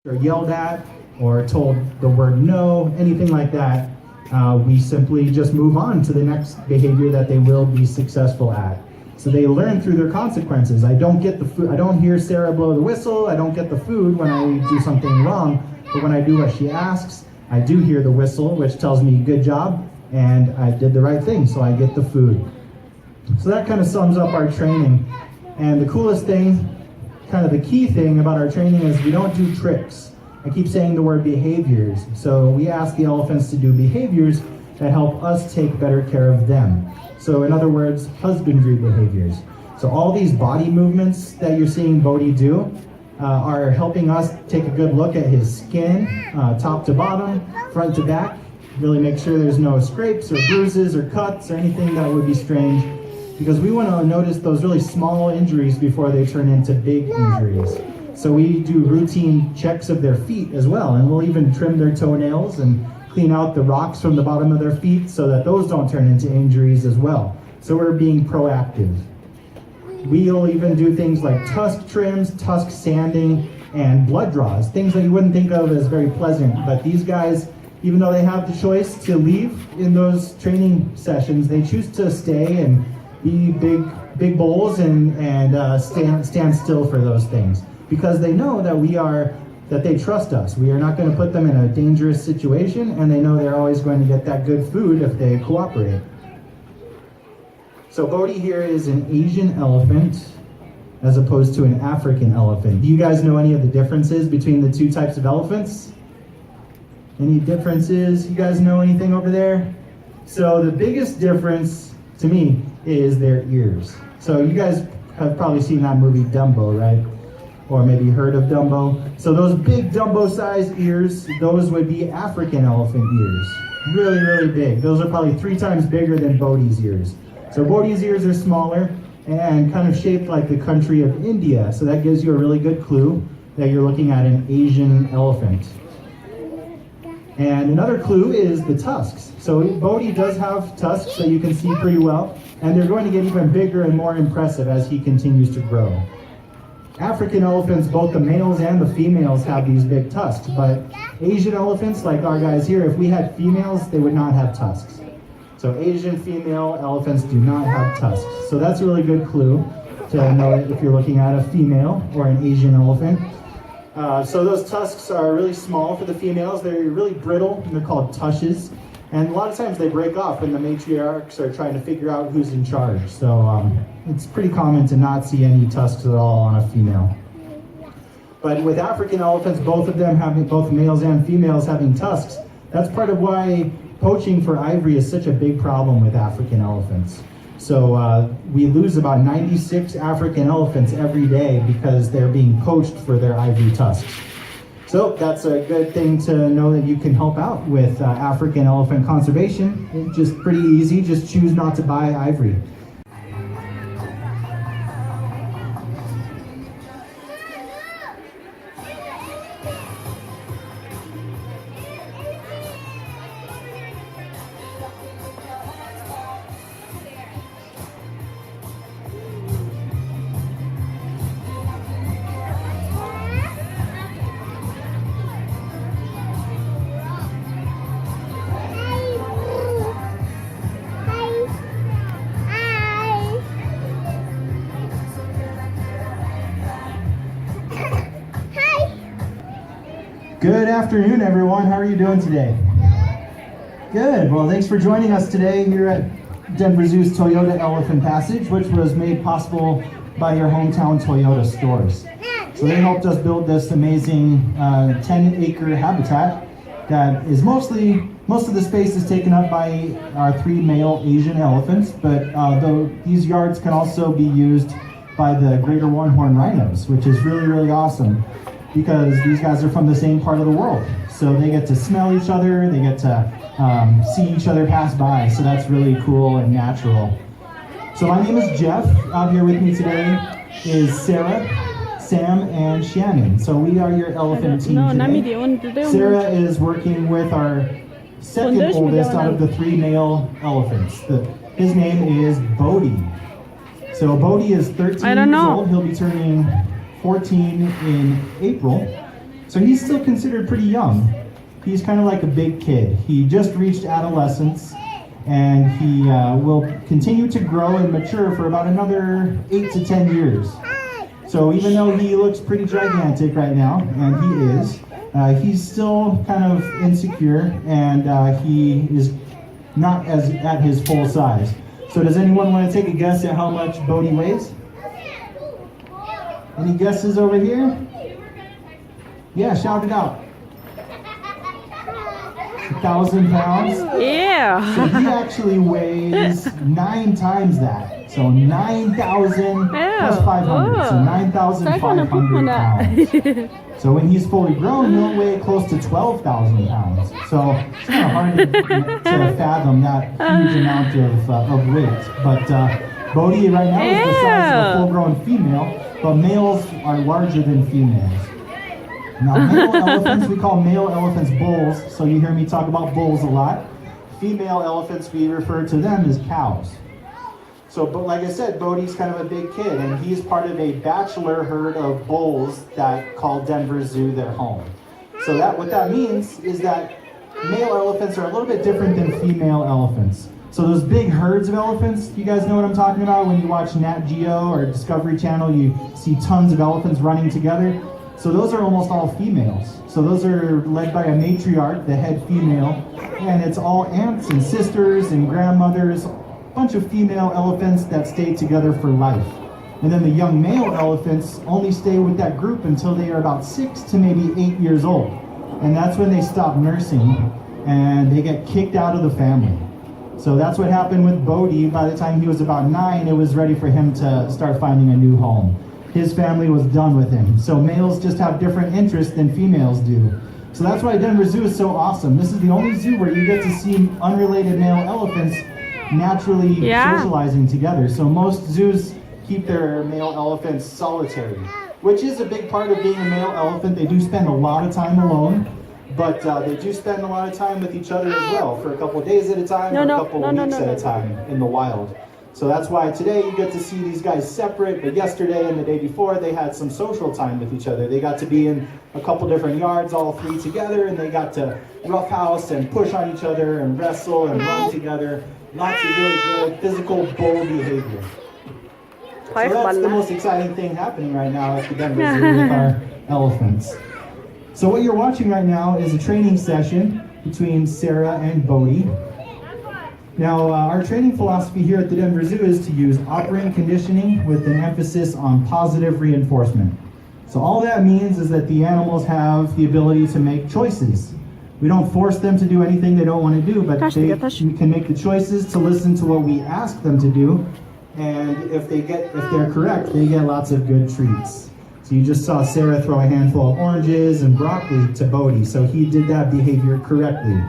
or yelled at or told the word no, anything like that, we simply just move on to the next behavior that they will be successful at. So they learn through their consequences. I don't get the food. I don't hear Sarah blow the whistle. I don't get the food when I do something wrong. But when I do what she asks, I do hear the whistle, which tells me good job, and I did the right thing, so I get the food. So that kind of sums up our training. And the coolest thing, kind of the key thing about our training is we don't do tricks. I keep saying the word behaviors. So we ask the elephants to do behaviors that help us take better care of them. So in other words, husbandry behaviors. So all these body movements that you're seeing Bodhi do are helping us take a good look at his skin, top to bottom, front to back, really make sure there's no scrapes or bruises or cuts or anything that would be strange, because we want to notice those really small injuries before they turn into big injuries. So we do routine checks of their feet as well, and we'll even trim their toenails and clean out the rocks from the bottom of their feet so that those don't turn into injuries as well. So we're being proactive. We'll even do things like tusk trims, tusk sanding, and blood draws, things that you wouldn't think of as very pleasant. But these guys, even though they have the choice to leave in those training sessions, they choose to stay and be big bulls and stand still for those things, because they know that they trust us. We are not going to put them in a dangerous situation, and they know they're always going to get that good food if they cooperate. So Bodhi here is an Asian elephant as opposed to an African elephant. Do you guys know any of the differences between the two types of elephants? Any differences? You guys know anything over there? So the biggest difference to me is their ears. So you guys have probably seen that movie Dumbo, right? Or maybe heard of Dumbo. So those big Dumbo-sized ears, those would be African elephant ears. Really, really big. Those are probably 3 times bigger than Bodhi's ears. So Bodhi's ears are smaller and kind of shaped like the country of India. So that gives you a really good clue that you're looking at an Asian elephant. And another clue is the tusks. So Bodhi does have tusks that you can see pretty well, and they're going to get even bigger and more impressive as he continues to grow. African elephants, both the males and the females have these big tusks, but Asian elephants, like our guys here, if we had females, they would not have tusks. So Asian female elephants do not have tusks. So that's a really good clue to know if you're looking at a female or an Asian elephant. So those tusks are really small for the females. They're really brittle, and they're called tushes. And a lot of times they break off when the matriarchs are trying to figure out who's in charge. So it's pretty common to not see any tusks at all on a female. But with African elephants, both males and females having tusks, that's part of why poaching for ivory is such a big problem with African elephants. So we lose about 96 African elephants every day because they're being poached for their ivory tusks. So that's a good thing to know, that you can help out with African elephant conservation. It's just pretty easy, just choose not to buy ivory. Good afternoon, everyone. How are you doing today? Good. Well, thanks for joining us today here at Denver Zoo's Toyota Elephant Passage, which was made possible by your hometown Toyota stores. So they helped us build this amazing 10-acre habitat that is most of the space is taken up by our 3 male Asian elephants, but though these yards can also be used by the greater one-horn rhinos, which is really, really awesome, because these guys are from the same part of the world. So they get to smell each other, they get to see each other pass by, so that's really cool and natural. So my name is Jeff. Out here with me today is Sarah, Sam, and Shannon. So we are your elephant team today. Sarah is working with our second oldest out of the 3 male elephants. His name is Bodhi. So Bodhi is 13 years old. He'll be turning 14 in April. So he's still considered pretty young. He's kind of like a big kid. He just reached adolescence, and he will continue to grow and mature for about another 8 to 10 years. So even though he looks pretty gigantic right now, and he is, he's still kind of insecure, and he is not at his full size. So does anyone want to take a guess at how much Bodhi weighs? Any guesses over here? Yeah, shout it out. 1,000 pounds? Yeah. So he actually weighs 9 times that. So 9,000 plus 500. So 9,500 pounds. So when he's fully grown, he'll weigh close to 12,000 pounds. So it's kind of hard to fathom that huge amount of weight. But Bodhi right now is the size of a full-grown female, but males are larger than females. Now, male elephants, we call male elephants bulls, so you hear me talk about bulls a lot. Female elephants, we refer to them as cows. So, but like I said, Bodhi's kind of a big kid, and he's part of a bachelor herd of bulls that call Denver Zoo their home. So what that means is that male elephants are a little bit different than female elephants. So those big herds of elephants, you guys know what I'm talking about? When you watch Nat Geo or Discovery Channel, you see tons of elephants running together. So those are almost all females. So those are led by a matriarch, the head female, and it's all aunts and sisters and grandmothers, a bunch of female elephants that stay together for life. And then the young male elephants only stay with that group until they are about 6 to maybe 8 years old. And that's when they stop nursing and they get kicked out of the family. So that's what happened with Bodhi. By the time he was about 9, it was ready for him to start finding a new home. His family was done with him. So males just have different interests than females do. So that's why Denver Zoo is so awesome. This is the only zoo where you get to see unrelated male elephants naturally socializing together. So most zoos keep their male elephants solitary, which is a big part of being a male elephant. They do spend a lot of time alone, but they do spend a lot of time with each other as well, for a couple of days at a time, or a couple of weeks at a time in the wild. So that's why today you get to see these guys separate, but yesterday and the day before they had some social time with each other. They got to be in a couple different yards, all three together, and they got to roughhouse and push on each other and wrestle and run together. Lots of really good physical bull behavior. So that's the most exciting thing happening right now at the Denver Zoo with our elephants. So what you're watching right now is a training session between Sarah and Bodhi. Now, our training philosophy here at the Denver Zoo is to use operant conditioning with an emphasis on positive reinforcement. So all that means is that the animals have the ability to make choices. We don't force them to do anything they don't want to do, but they can make the choices to listen to what we ask them to do. And if they're correct, they get lots of good treats. So you just saw Sarah throw a handful of oranges and broccoli to Bodhi, so he did that behavior correctly.